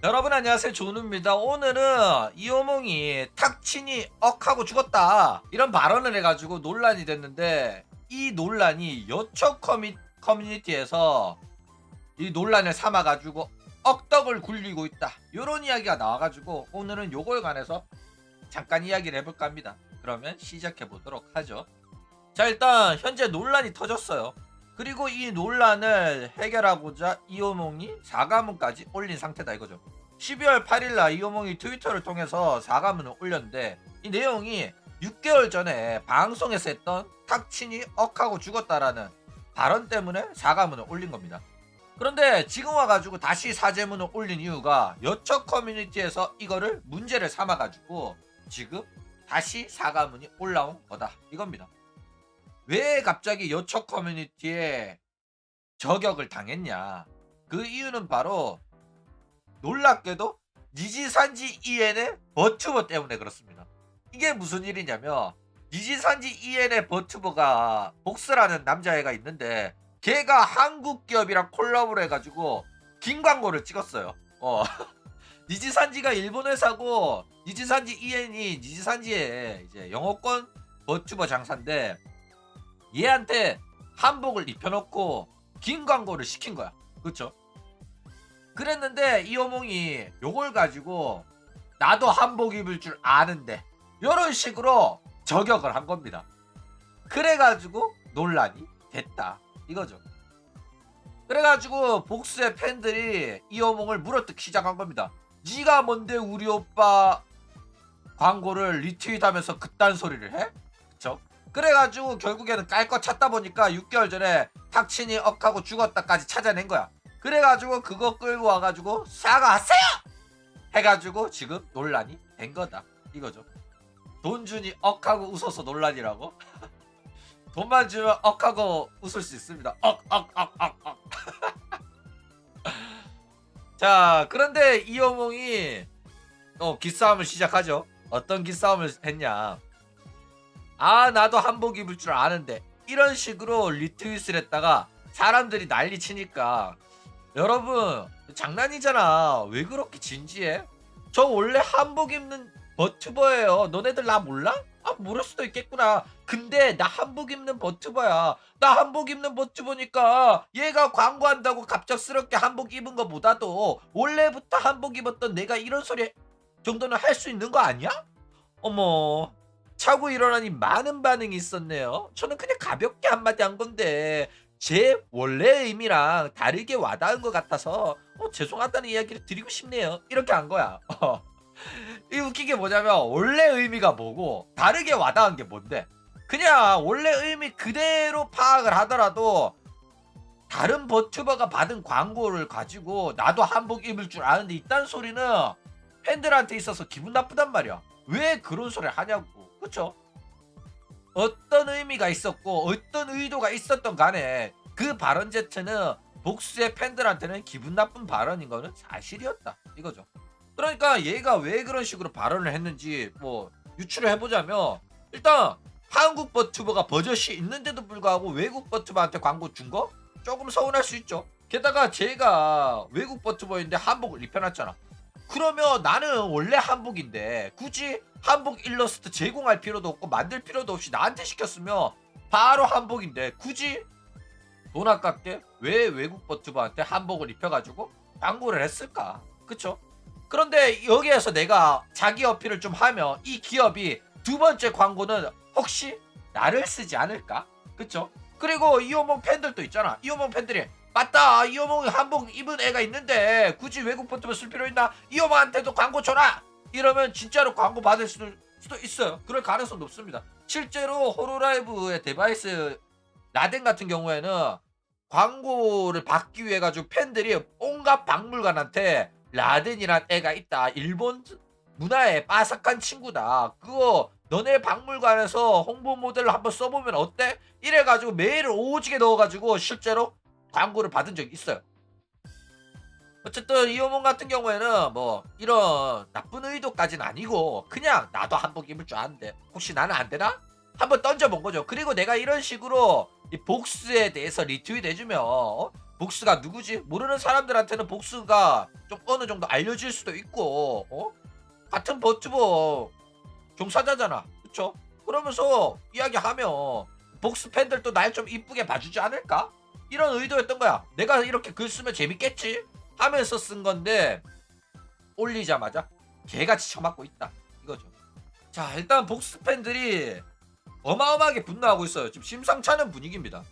여러분 안녕하세요, 조우입니다. 오늘은 이호몽이 탁친이 억하고 죽었다 이런 발언을 해가지고 논란이 됐는데, 이 논란이 여초 커뮤니티에서 이 논란을 삼아가지고 억덕을 굴리고 있다, 요런 이야기가 나와가지고 오늘은 요걸 관해서 잠깐 이야기를 해볼까 합니다. 그러면 시작해보도록 하죠. 자, 일단 현재 논란이 터졌어요. 그리고 이 논란을 해결하고자 이호몽이 사과문까지 올린 상태다 이거죠. 12월 8일날 이호몽이 트위터를 통해서 사과문을 올렸는데, 이 내용이 6개월 전에 방송에서 했던 탁친이 억하고 죽었다라는 발언 때문에 사과문을 올린 겁니다. 그런데 지금 와가지고 다시 사죄문을 올린 이유가 여초 커뮤니티에서 이거를 문제를 삼아가지고 지금 다시 사과문이 올라온 거다 이겁니다. 왜 갑자기 여초 커뮤니티에 저격을 당했냐? 그 이유는 바로 놀랍게도 니지산지 이엔의 버튜버 때문에 그렇습니다. 이게 무슨 일이냐면, 니지산지 이엔의 버튜버가 복스라는 남자애가 있는데, 걔가 한국 기업이랑 콜라보를 해가지고 긴 광고를 찍었어요. 니지산지가 일본 회사고, 니지산지 이엔이 니지산지의 이제 영어권 버튜버 장사인데, 얘한테 한복을 입혀놓고 긴 광고를 시킨 거야. 그쵸? 그랬는데 이호몽이 요걸 가지고 나도 한복 입을 줄 아는데 요런 식으로 저격을 한 겁니다. 그래가지고 논란이 됐다 이거죠. 그래가지고 복수의 팬들이 이호몽을 물어뜯기 시작한 겁니다. 니가 뭔데 우리 오빠 광고를 리트윗하면서 그딴 소리를 해? 그쵸? 그래가지고 결국에는 깔 거 찾다 보니까 6개월 전에 탁친이 억하고 죽었다까지 찾아낸 거야. 그래가지고 그거 끌고 와가지고 사과하세요! 해가지고 지금 논란이 된 거다 이거죠. 돈 주니 억하고 웃어서 논란이라고? 돈만 주면 억하고 웃을 수 있습니다. 억. 자, 그런데 이호몽이 기싸움을 시작하죠. 어떤 기싸움을 했냐? 아, 나도 한복 입을 줄 아는데, 이런 식으로 리트윗을 했다가 사람들이 난리 치니까, 여러분 장난이잖아, 왜 그렇게 진지해? 저 원래 한복 입는 버튜버예요. 너네들 나 몰라? 아, 모를 수도 있겠구나. 근데 나 한복 입는 버튜버야. 나 한복 입는 버튜버니까 얘가 광고한다고 갑작스럽게 한복 입은 것보다도 원래부터 한복 입었던 내가 이런 소리 정도는 할 수 있는 거 아니야? 어머, 차고 일어나니 많은 반응이 있었네요. 저는 그냥 가볍게 한마디 한 건데 제 원래 의미랑 다르게 와닿은 것 같아서 죄송하다는 이야기를 드리고 싶네요, 이렇게 한 거야. 이 웃긴 게 뭐냐면, 원래 의미가 뭐고 다르게 와닿은 게 뭔데? 그냥 원래 의미 그대로 파악을 하더라도 다른 버튜버가 받은 광고를 가지고 나도 한복 입을 줄 아는데 이딴 소리는 팬들한테 있어서 기분 나쁘단 말이야. 왜 그런 소리를 하냐고. 그쵸? 어떤 의미가 있었고 어떤 의도가 있었던 간에 그 발언 자체는 복수의 팬들한테는 기분 나쁜 발언인 거는 사실이었다 이거죠. 그러니까 얘가 왜 그런 식으로 발언을 했는지 뭐 유추를 해보자면, 일단 한국 버튜버가 버젓이 있는데도 불구하고 외국 버튜버한테 광고 준 거 조금 서운할 수 있죠. 게다가 제가 외국 버튜버인데 한복을 입혀놨잖아. 그러면 나는 원래 한복인데 굳이 한복 일러스트 제공할 필요도 없고 만들 필요도 없이 나한테 시켰으면 바로 한복인데 굳이 돈 아깝게 왜 외국 버튜버한테 한복을 입혀가지고 광고를 했을까? 그쵸? 그런데 여기에서 내가 자기 어필을 좀 하면 이 기업이 두 번째 광고는 혹시 나를 쓰지 않을까? 그쵸? 그리고 이호몽 팬들도 있잖아. 이호몽 팬들이 맞다, 이호몽이 한복 입은 애가 있는데 굳이 외국 버튜버 쓸 필요 있나? 이호몽한테도 광고 줘라! 이러면 진짜로 광고 받을 수도 있어요. 그럴 가능성 높습니다. 실제로 호로라이브의 데바이스 라덴 같은 경우에는 광고를 받기 위해 가지고 팬들이 온갖 박물관한테 라덴이란 애가 있다, 일본 문화에 빠삭한 친구다, 그거 너네 박물관에서 홍보 모델로 한번 써보면 어때? 이래가지고 메일을 오지게 넣어가지고 실제로 광고를 받은 적이 있어요. 어쨌든 이호몽 같은 경우에는 뭐 이런 나쁜 의도까지는 아니고 그냥 나도 한복 입을 줄 아는데 혹시 나는 안 되나? 한번 던져본 거죠. 그리고 내가 이런 식으로 이 복수에 대해서 리트윗 해주면 복스가 누구지? 모르는 사람들한테는 복스가 좀 어느 정도 알려질 수도 있고, 같은 버튜버 종사자잖아. 그쵸? 그러면서 이야기하면 복스 팬들도 날 좀 이쁘게 봐주지 않을까? 이런 의도였던 거야. 내가 이렇게 글 쓰면 재밌겠지? 하면서 쓴 건데 올리자마자 개같이 쳐맞고 있다. 이거죠. 자, 일단 복스 팬들이 어마어마하게 분노하고 있어요. 지금 심상치 않은 분위기입니다.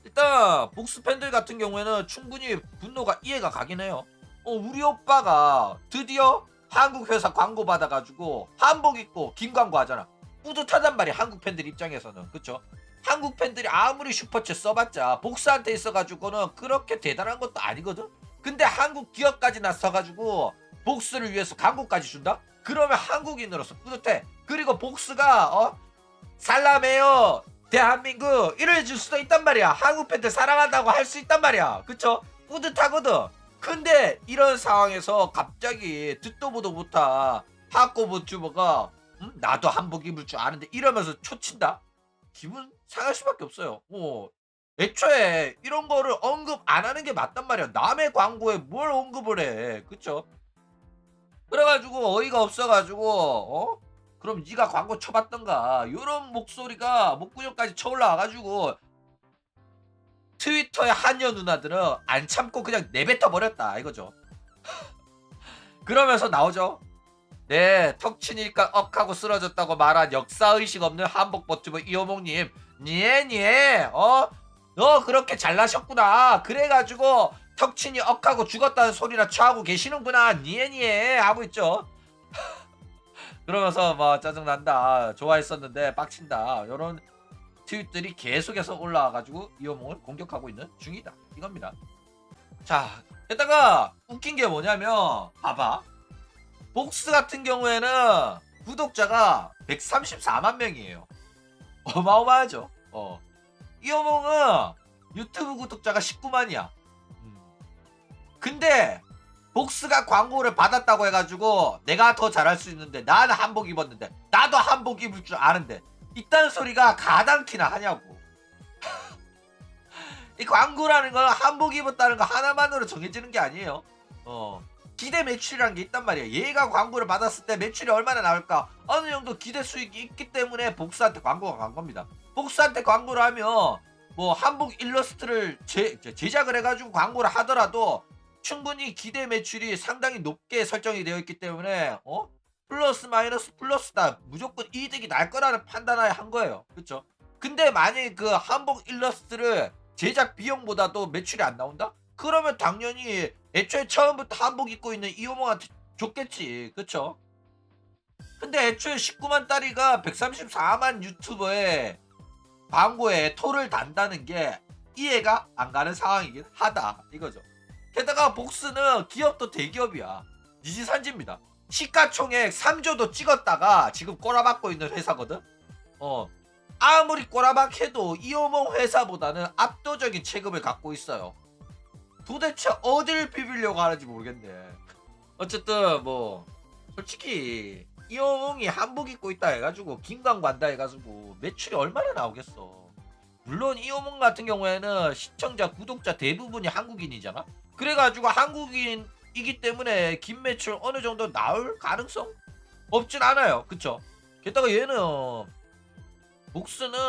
일단 복스 팬들 같은 경우에는 충분히 분노가 이해가 가긴 해요. 우리 오빠가 드디어 한국 회사 광고 받아가지고 한복 입고 긴 광고 하잖아. 뿌듯하단 말이야, 한국 팬들 입장에서는. 그쵸? 한국 팬들이 아무리 슈퍼챗 써봤자 복스한테 있어가지고는 그렇게 대단한 것도 아니거든. 근데 한국 기업까지 나서가지고 복스를 위해서 광고까지 준다? 그러면 한국인으로서 뿌듯해. 그리고 복스가 살라메요 대한민국 이래줄 수도 있단 말이야. 한국 팬들 사랑한다고 할 수 있단 말이야. 그쵸? 뿌듯하거든. 근데 이런 상황에서 갑자기 듣도 보도 못한 하코 버튜버가 나도 한복 입을 줄 아는데 이러면서 초친다? 기분 상할 수밖에 없어요. 애초에 이런 거를 언급 안 하는 게 맞단 말이야. 남의 광고에 뭘 언급을 해. 그쵸? 그래가지고 어이가 없어가지고 그럼 네가 광고 쳐봤던가 요런 목소리가 목구멍까지 쳐올라와가지고 트위터의 한여 누나들은 안 참고 그냥 내뱉어 버렸다 이거죠. 그러면서 나오죠. 네, 턱치니까 억하고 쓰러졌다고 말한 역사의식 없는 한복 버튜버 이호몽님, 니에 너 그렇게 잘나셨구나. 그래가지고 턱치니 억하고 죽었다는 소리나 취하고 계시는구나. 니에 하고 있죠. 그러면서 뭐 짜증난다, 좋아했었는데 빡친다, 요런 트윗들이 계속해서 올라와가지고 이호몽을 공격하고 있는 중이다 이겁니다. 자, 게다가 웃긴 게 뭐냐면 봐봐, 복스 같은 경우에는 구독자가 134만 명이에요. 어마어마하죠. 이호몽은 유튜브 구독자가 19만이야. 근데 복스가 광고를 받았다고 해가지고 내가 더 잘할 수 있는데, 나는 한복 입었는데, 나도 한복 입을 줄 아는데 이딴 소리가 가당키나 하냐고. 이 광고라는 건 한복 입었다는 거 하나만으로 정해지는 게 아니에요. 기대 매출이라는 게 있단 말이야. 얘가 광고를 받았을 때 매출이 얼마나 나올까, 어느 정도 기대 수익이 있기 때문에 복스한테 광고가 간 겁니다. 복스한테 광고를 하면 뭐 한복 일러스트를 제작을 해가지고 광고를 하더라도 충분히 기대 매출이 상당히 높게 설정이 되어 있기 때문에 플러스 마이너스 플러스다, 무조건 이득이 날 거라는 판단을 한 거예요. 그쵸? 근데 만약에 그 한복 일러스트를 제작 비용보다도 매출이 안 나온다? 그러면 당연히 애초에 처음부터 한복 입고 있는 이호몽한테 줬겠지. 그쵸? 근데 애초에 19만 따리가 134만 유튜버의 광고에 토를 단다는 게 이해가 안 가는 상황이긴 하다 이거죠. 게다가 복스는 기업도 대기업이야. 니지산지입니다. 시가총액 3조도 찍었다가 지금 꼬라박고 있는 회사거든. 아무리 꼬라박해도 이호몽 회사보다는 압도적인 체급을 갖고 있어요. 도대체 어딜 비비려고 하는지 모르겠네. 어쨌든 뭐 솔직히 이호몽이 한복 입고 있다 해가지고 김광 간다 해가지고 매출이 얼마나 나오겠어. 물론 이호몽 같은 경우에는 시청자 구독자 대부분이 한국인이잖아. 그래가지고 한국인이기 때문에 긴 매출 어느 정도 나올 가능성 없진 않아요. 그쵸? 게다가 얘는 복스는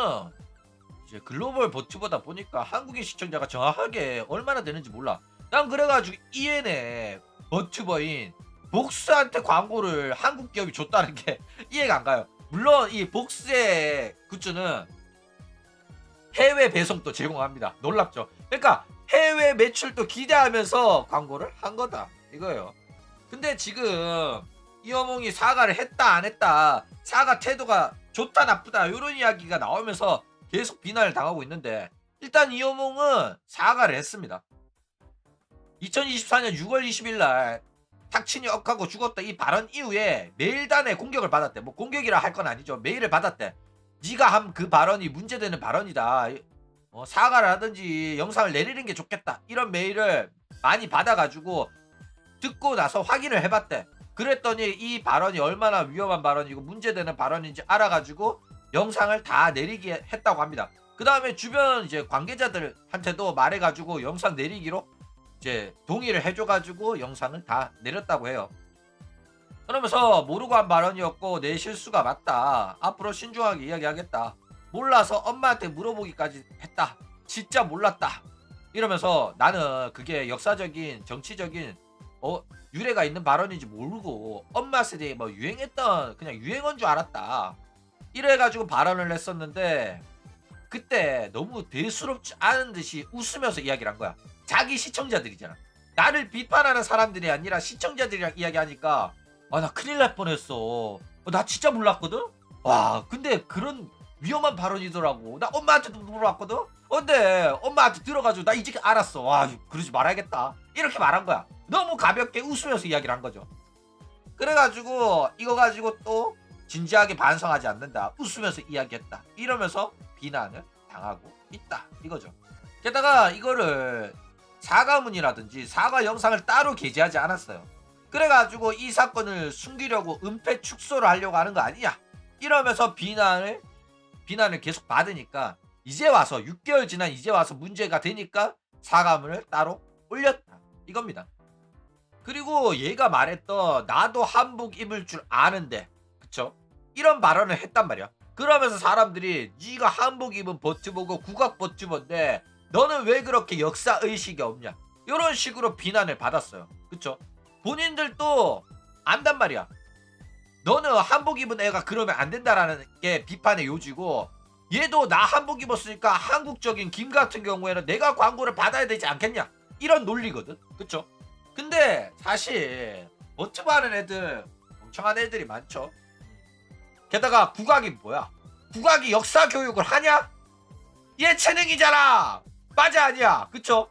이제 글로벌 버튜버다 보니까 한국인 시청자가 정확하게 얼마나 되는지 몰라. 난 그래가지고 EN의 버튜버인 복스한테 광고를 한국 기업이 줬다는 게 이해가 안 가요. 물론 이 복스의 굿즈는 해외 배송도 제공합니다. 놀랍죠? 그러니까 해외 매출도 기대하면서 광고를 한 거다 이거예요. 근데 지금 이호몽이 사과를 했다 안 했다, 사과 태도가 좋다 나쁘다 이런 이야기가 나오면서 계속 비난을 당하고 있는데, 일단 이호몽은 사과를 했습니다. 2024년 6월 20일 날 탁친이 억하고 죽었다 이 발언 이후에 메일단에 공격을 받았대. 뭐 공격이라 할 건 아니죠. 메일을 받았대. 네가 한 그 발언이 문제되는 발언이다. 사과를 하든지 영상을 내리는 게 좋겠다. 이런 메일을 많이 받아가지고 듣고 나서 확인을 해봤대. 그랬더니 이 발언이 얼마나 위험한 발언이고 문제되는 발언인지 알아가지고 영상을 다 내리게 했다고 합니다. 그 다음에 주변 이제 관계자들한테도 말해가지고 영상 내리기로 이제 동의를 해줘가지고 영상을 다 내렸다고 해요. 그러면서 모르고 한 발언이었고 내 실수가 맞다. 앞으로 신중하게 이야기하겠다. 몰라서 엄마한테 물어보기까지 했다. 진짜 몰랐다. 이러면서 나는 그게 역사적인 정치적인 유래가 있는 발언인지 모르고 엄마 세대에 뭐 유행했던 그냥 유행어인 줄 알았다. 이래가지고 발언을 했었는데 그때 너무 대수롭지 않은 듯이 웃으면서 이야기를 한 거야. 자기 시청자들이잖아. 나를 비판하는 사람들이 아니라 시청자들이랑 이야기하니까 나 큰일 날 뻔했어. 나 진짜 몰랐거든? 와, 근데 그런 위험한 발언이더라고. 나 엄마한테도 물어봤거든? 근데 엄마한테 들어가지고 나 이제 알았어. 와, 그러지 말아야겠다. 이렇게 말한 거야. 너무 가볍게 웃으면서 이야기를 한 거죠. 그래가지고 이거 가지고 또 진지하게 반성하지 않는다. 웃으면서 이야기했다. 이러면서 비난을 당하고 있다. 이거죠. 게다가 이거를 사과문이라든지 사과 영상을 따로 게재하지 않았어요. 그래가지고 이 사건을 숨기려고 은폐 축소를 하려고 하는 거 아니냐 이러면서 비난을 계속 받으니까 이제 와서 6개월 지난 이제 와서 문제가 되니까 사과문을 따로 올렸다 이겁니다. 그리고 얘가 말했던 나도 한복 입을 줄 아는데 그쵸? 이런 발언을 했단 말이야. 그러면서 사람들이 네가 한복 입은 버튜버고 국악 버튜버인데 너는 왜 그렇게 역사의식이 없냐 이런 식으로 비난을 받았어요. 그쵸? 본인들도 안단 말이야. 너는 한복 입은 애가 그러면 안 된다라는 게 비판의 요지고 얘도 나 한복 입었으니까 한국적인 김 같은 경우에는 내가 광고를 받아야 되지 않겠냐 이런 논리거든. 그쵸? 근데 사실 버튜버 하는 애들 멍청한 애들이 많죠. 게다가 국악이 뭐야? 국악이 역사 교육을 하냐? 예체능이잖아. 맞아 아니야? 그쵸?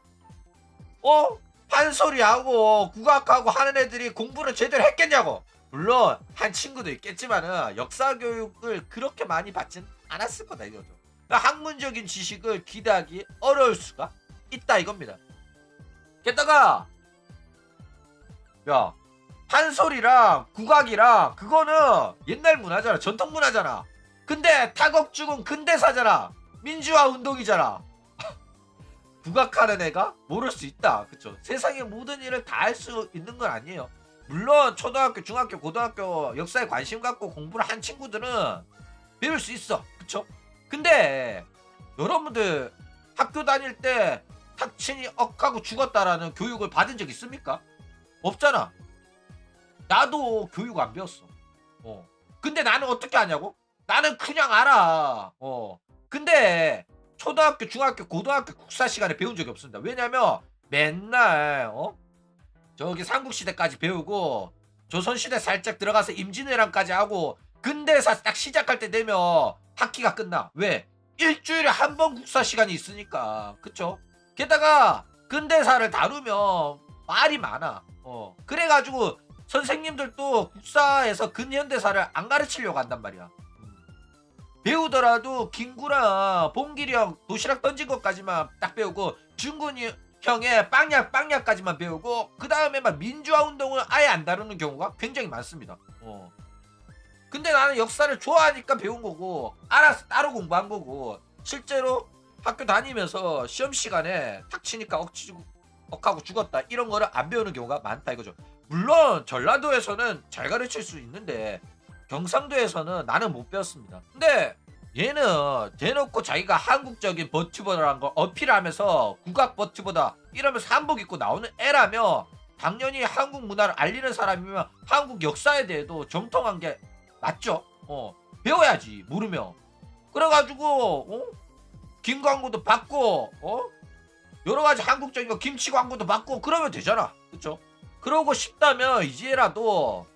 판소리하고 국악하고 하는 애들이 공부를 제대로 했겠냐고. 물론 한 친구도 있겠지만은 역사 교육을 그렇게 많이 받진 않았을 거다 이거죠. 그러니까 학문적인 지식을 기대하기 어려울 수가 있다 이겁니다. 게다가 야 판소리랑 국악이랑 그거는 옛날 문화잖아. 전통 문화잖아. 근데 타격죽은 근대사잖아. 민주화 운동이잖아. 국악하는 애가 모를 수 있다. 그쵸? 세상의 모든 일을 다 할 수 있는 건 아니에요. 물론 초등학교, 중학교, 고등학교 역사에 관심 갖고 공부를 한 친구들은 배울 수 있어. 그쵸? 근데 여러분들 학교 다닐 때 탁친이 억하고 죽었다라는 교육을 받은 적 있습니까? 없잖아. 나도 교육 안 배웠어. 근데 나는 어떻게 하냐고? 나는 그냥 알아. 근데 초등학교, 중학교, 고등학교 국사 시간에 배운 적이 없습니다. 왜냐면 맨날 저기 삼국시대까지 배우고 조선시대 살짝 들어가서 임진왜란까지 하고 근대사 딱 시작할 때 되면 학기가 끝나. 왜? 일주일에 한 번 국사 시간이 있으니까. 그쵸? 게다가 근대사를 다루면 말이 많아. 그래가지고 선생님들도 국사에서 근현대사를 안 가르치려고 한단 말이야. 배우더라도 김구랑 봉길이 형 도시락 던진 것까지만 딱 배우고 준근이 형의 빵약까지만 배우고 그 다음에 막 민주화 운동을 아예 안 다루는 경우가 굉장히 많습니다. 근데 나는 역사를 좋아하니까 배운 거고 알아서 따로 공부한 거고 실제로 학교 다니면서 시험 시간에 탁 치니까 억하고 죽었다 이런 거를 안 배우는 경우가 많다 이거죠. 물론 전라도에서는 잘 가르칠 수 있는데 경상도에서는 나는 못 배웠습니다. 근데 얘는 대놓고 자기가 한국적인 버튜버라는 걸 어필하면서 국악 버튜버다 이러면서 한복 입고 나오는 애라며 당연히 한국 문화를 알리는 사람이면 한국 역사에 대해도 정통한 게 맞죠. 배워야지 모르면. 그래가지고 김 광고도 받고 여러가지 한국적인 거 김치 광고도 받고 그러면 되잖아. 그쵸? 그러고 싶다면 이제라도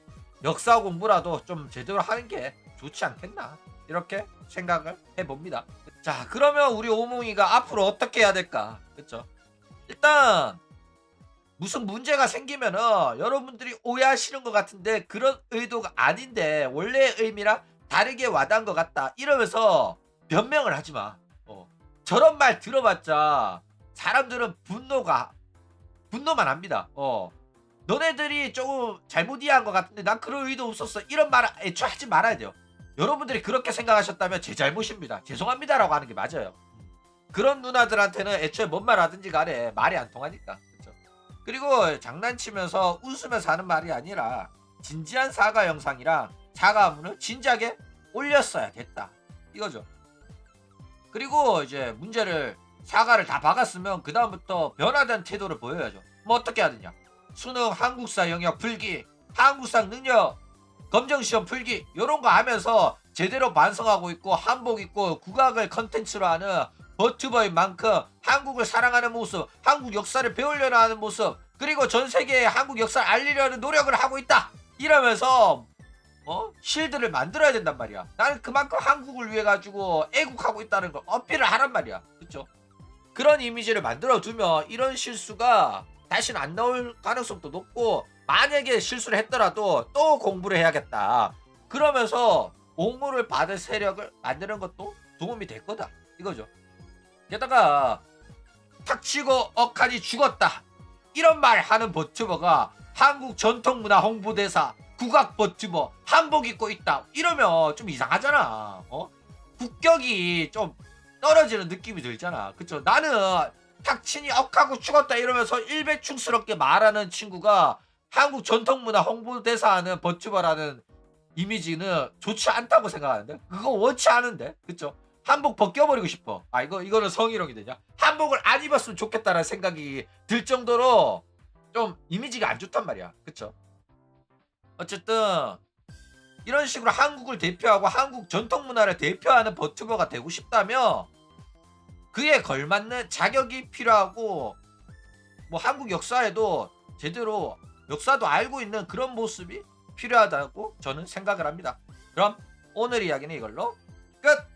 역사 공부라도 좀 제대로 하는 게 좋지 않겠나 이렇게 생각을 해봅니다. 자 그러면 우리 오몽이가 앞으로 어떻게 해야 될까. 그쵸? 일단 무슨 문제가 생기면은 여러분들이 오해하시는 것 같은데 그런 의도가 아닌데 원래의 의미랑 다르게 와닿은 것 같다 이러면서 변명을 하지마. 저런 말 들어봤자 사람들은 분노만 합니다. 너네들이 조금 잘못 이해한 것 같은데 난 그런 의도 없었어 이런 말을 애초에 하지 말아야 돼요. 여러분들이 그렇게 생각하셨다면 제 잘못입니다 죄송합니다라고 하는 게 맞아요. 그런 누나들한테는 애초에 뭔 말 하든지 간에 말이 안 통하니까. 그쵸? 그리고 장난치면서 웃으면서 하는 말이 아니라 진지한 사과 영상이랑 사과문을 진지하게 올렸어야겠다. 이거죠. 그리고 이제 문제를 사과를 다 박았으면 그 다음부터 변화된 태도를 보여야죠. 뭐 어떻게 하느냐. 수능 한국사 영역 풀기, 한국사 능력 검정시험 풀기 이런 거 하면서 제대로 반성하고 있고 한복 입고 국악을 컨텐츠로 하는 버튜버인 만큼 한국을 사랑하는 모습, 한국 역사를 배우려는 하는 모습, 그리고 전 세계에 한국 역사를 알리려는 노력을 하고 있다. 이러면서 실드를 만들어야 된단 말이야. 나는 그만큼 한국을 위해 가지고 애국하고 있다는 걸 어필을 하란 말이야. 그쵸? 그런 이미지를 만들어 두면 이런 실수가 다시는 안 나올 가능성도 높고, 만약에 실수를 했더라도 또 공부를 해야겠다. 그러면서 옹호를 받을 세력을 만드는 것도 도움이 될 거다. 이거죠. 게다가 탁치고 억하니 죽었다. 이런 말 하는 버튜버가 한국 전통문화 홍보대사, 국악 버튜버, 한복 입고 있다. 이러면 좀 이상하잖아. 국격이 좀 떨어지는 느낌이 들잖아. 그쵸? 나는 탁친이 억하고 죽었다 이러면서 일배충스럽게 말하는 친구가 한국 전통문화 홍보대사하는 버튜버라는 이미지는 좋지 않다고 생각하는데, 그거 원치 않은데. 그쵸? 한복 벗겨버리고 싶어. 이거는 성희롱이 되냐? 한복을 안 입었으면 좋겠다는 생각이 들 정도로 좀 이미지가 안 좋단 말이야. 그쵸? 어쨌든 이런 식으로 한국을 대표하고 한국 전통문화를 대표하는 버튜버가 되고 싶다면 그에 걸맞는 자격이 필요하고, 뭐 한국 역사에도 제대로 역사도 알고 있는 그런 모습이 필요하다고 저는 생각을 합니다. 그럼 오늘 이야기는 이걸로 끝!